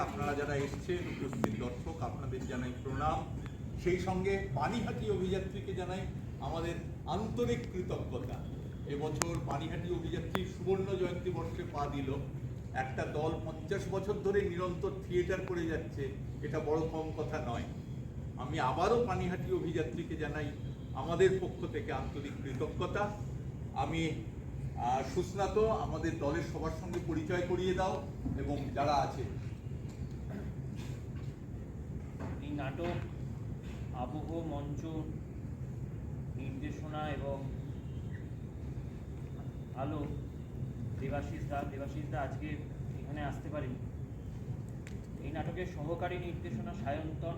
আপনারা যারা এসেছেন, উপস্থিত দর্শক, আপনাদের জানাই প্রণাম। সেই সঙ্গে পানিহাটি অভিযাত্রীকে জানাই আমাদের আন্তরিক কৃতজ্ঞতা। এবছর পানিহাটি অভিযাত্রীর সুবর্ণ জয়ন্তী বর্ষে পা দিল। একটা দল 50 বছর ধরে নিরন্তর থিয়েটার করে যাচ্ছে, এটা বড় কম কথা নয়। আমি আবারও পানিহাটি অভিযাত্রীকে জানাই আমাদের পক্ষ থেকে আন্তরিক কৃতজ্ঞতা। আমি সুস্নাত, আমাদের দলের সবার সঙ্গে পরিচয় করিয়ে দাও এবং যারা আছে। এই নাটক আবহ, মঞ্চ, নির্দেশনা এবং আলো দেবাশিস দা আজকে এখানে আসতে পারেন। এই নাটকের সহকারী নির্দেশনা সায়ন্তন,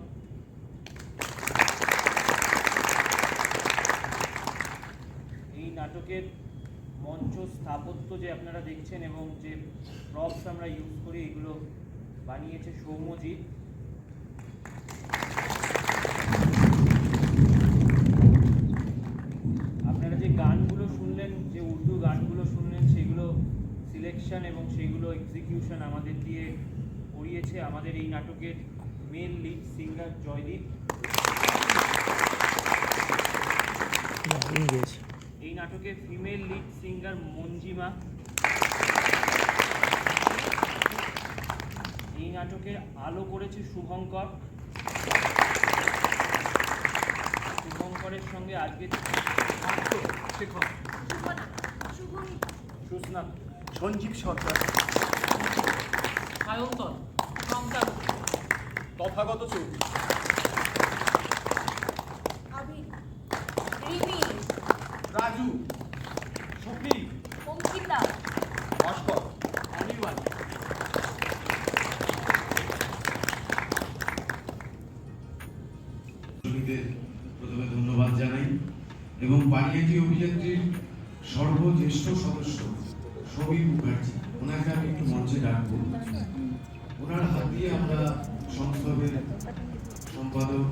এই নাটকের মঞ্চ স্থাপত্য যে আপনারা দেখছেন এবং যে প্রপস আমরা ইউজ করি এগুলো বানিয়েছে সৌম্যজিৎ। আপনারা যে গানগুলো শুনলেন, যে উর্দু গানগুলো শুনলেন, সেগুলো সিলেকশন এবং সেগুলো এক্সিকিউশন আমাদের দিয়ে করিয়েছে আমাদের এই নাটকের মেল লিড সিঙ্গার জয়দীপ। এই নাটকের ফিমেল লিড সিঙ্গার মঞ্জিমা। এই নাটকের আলো করেছে শুভঙ্কর। শুভঙ্করের সঙ্গে আজকে সুস্নাত, সঞ্জীব সরকার, সায়ন্তন, তথাগত চৌধুরী, রাজু, শফি, অঙ্কিতা, ভাস্কর, অনির্বাণ। প্রথমে ধন্যবাদ জানাই এবং পানিহাটি অভিযাত্রীর সর্বজ্যেষ্ঠ সদস্য সবীর মুখার্জি, ওনাকে আমি একটু মঞ্চে ডাকবো। ওনার হাত দিয়ে আমরা সংস্থাবের সম্পাদক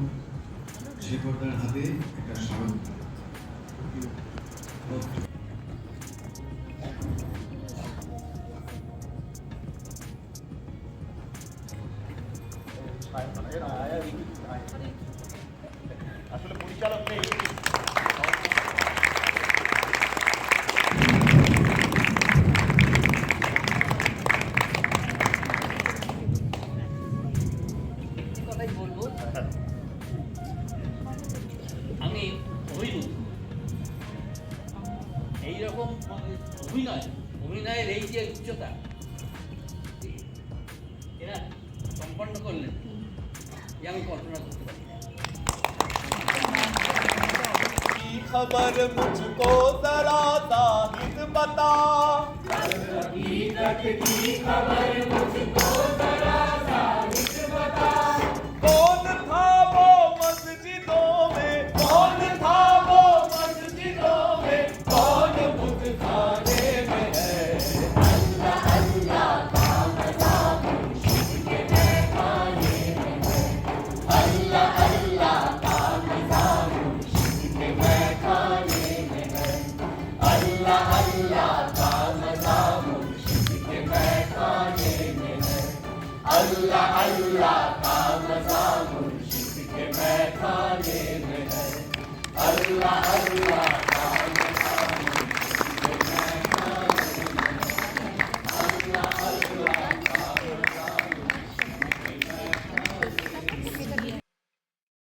শেখরদার হাতে একটা স্মারক। আসলে পরিচালক নেই। কথাই বলবো, আমি অভিভূত। এইরকম অভিনয়ের এই যে উচ্চতা এরা সম্পন্ন করলেন, যে আমি কল্পনা করতে পারি না। की खबर मुझको जरा जाहिद बता, हकीकत की खबर